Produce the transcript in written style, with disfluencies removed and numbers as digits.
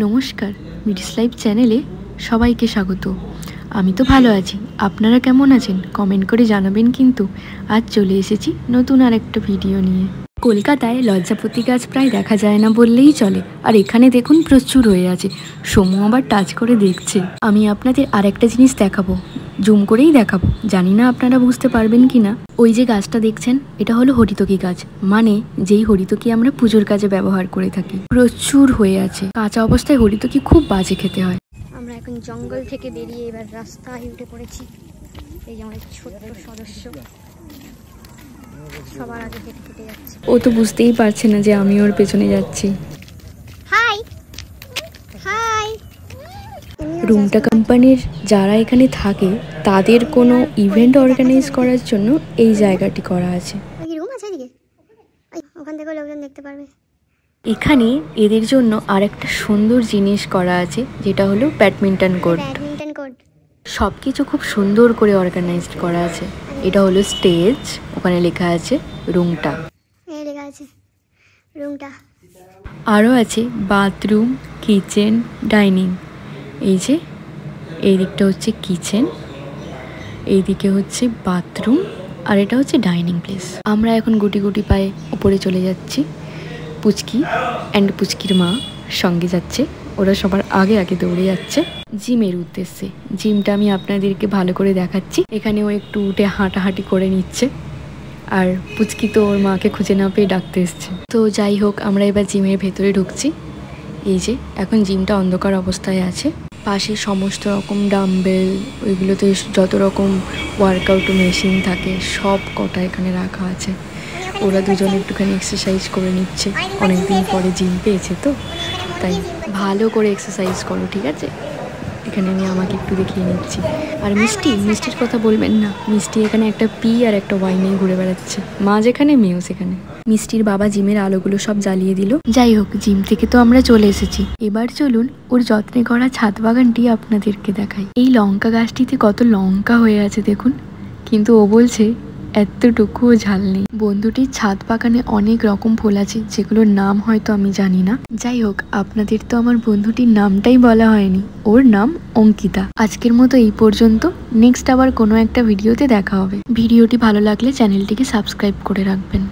নমস্কার, মিডিস লাইফ চ্যানেলে সবাইকে স্বাগত। আমি তো ভালো আছি, আপনারা কেমন আছেন কমেন্ট করে জানাবেন। কিন্তু আজ চলে এসেছি নতুন আর একটা ভিডিও নিয়ে। কলকাতায় লজ্জাপতি গাছ প্রায় দেখা যায় না বললেই চলে, আর এখানে দেখুন প্রচুর হয়ে আছে। সমু আবার টাচ করে দেখছে। আমি আপনাদের আর একটা জিনিস দেখাবো, জুম করেই দেখাবো, জানি না আপনারা বুঝতে পারবেন কি না। ওই যে গাছটা দেখছেন, এটা হলো হরিতকি গাছ, মানে যেই হরিতকি আমরা পুজোর কাজে ব্যবহার করে থাকি। প্রচুর হয়ে আছে। কাঁচা অবস্থায় হরিতকি খুব বাজে খেতে হয়। আমরা এখন জঙ্গল থেকে বেরিয়ে এবার রাস্তায় উঠে পড়েছি। এই যে আমাদের ছোট্ট সদস্য সবার আগে হেঁটে হেঁটে যাচ্ছে। ও তো বুঝতেই পারছে না যে আমি ওর পেছনে যাচ্ছি। High high. রুমটা কোম্পানির যারা এখানে থাকে তাদের কোনো ইভেন্ট অর্গানাইজ করার জন্য এই জায়গাটি করা আছে। রুম আছে এদিকে, ওখান থেকে লোকজন দেখতে পারবে। এখানে এদের জন্য আর একটা সুন্দর জিনিস করা আছে, যেটা হলো ব্যাডমিন্টন কোর্ট। সব কিছু খুব সুন্দর করে অর্গানাইজড করা আছে। এটা হলো স্টেজ, ওখানে লেখা আছে রুমটা। আরও আছে বাথরুম, কিচেন, ডাইনিং। এই যে এই দিকটা হচ্ছে কিচেন, এই দিকে হচ্ছে বাথরুম, আর এটা হচ্ছে ডাইনিং প্লেস। আমরা এখন গুটি গুটি পায়ে উপরে চলে যাচ্ছি। পুচকি অ্যান্ড পুচকির মা সঙ্গে যাচ্ছে। ওরা সবার আগে আগে দৌড়ে যাচ্ছে জিমের উদ্দেশ্যে। জিমটা আমি আপনাদেরকে ভালো করে দেখাচ্ছি। এখানে ও একটু উঠে হাঁটাহাঁটি করে নিচ্ছে, আর পুচকি তো ওর মাকে খুঁজে না পেয়ে ডাকতে এসছে। তো যাই হোক, আমরা এবার জিমের ভেতরে ঢুকছি। এই যে এখন জিমটা অন্ধকার অবস্থায় আছে। পাশে সমস্ত রকম ডাম্বেল, ওইগুলোতে যত রকম ওয়ার্কআউট মেশিন থাকে সব কটা এখানে রাখা আছে। ওরা দুজনে একটুখানি এক্সারসাইজ করে নিচ্ছে, অনেকদিন পরে জিম পেয়েছে তো, তাই ভালো করে এক্সারসাইজ করো, ঠিক আছে? এখানে আমি আমাকে একটু দেখিয়ে নিচ্ছি। আর মিষ্টির কথা বলবেন না, মিষ্টি এখানে একটা পি আর একটা ওয়াই নিয়ে ঘুরে বেড়াচ্ছে। মা যেখানে মেয়েও সেখানে। মিষ্টির বাবা জিমের আলোগুলো সব জ্বালিয়ে দিল। যাই হোক, জিম থেকে তো আমরা চলে এসেছি। এবার চলুন ওর যত্নে করা ছাদ বাগানটি আপনাদেরকে দেখাই। এই লঙ্কা গাছটিতে কত লঙ্কা হয়ে আছে দেখুন, কিন্তু ও বলছে এতটুকুও ঝাল নেই। বন্ধুটির ছাদ বাগানে অনেক রকম ফুল আছে, যেগুলোর নাম হয়তো আমি জানি না। যাই হোক, আপনাদের তো আমার বন্ধুটির নামটাই বলা হয়নি। ওর নাম অঙ্কিতা। আজকের মতো এই পর্যন্ত। নেক্সট আবার কোনো একটা ভিডিওতে দেখা হবে। ভিডিওটি ভালো লাগলে চ্যানেলটিকে সাবস্ক্রাইব করে রাখবেন।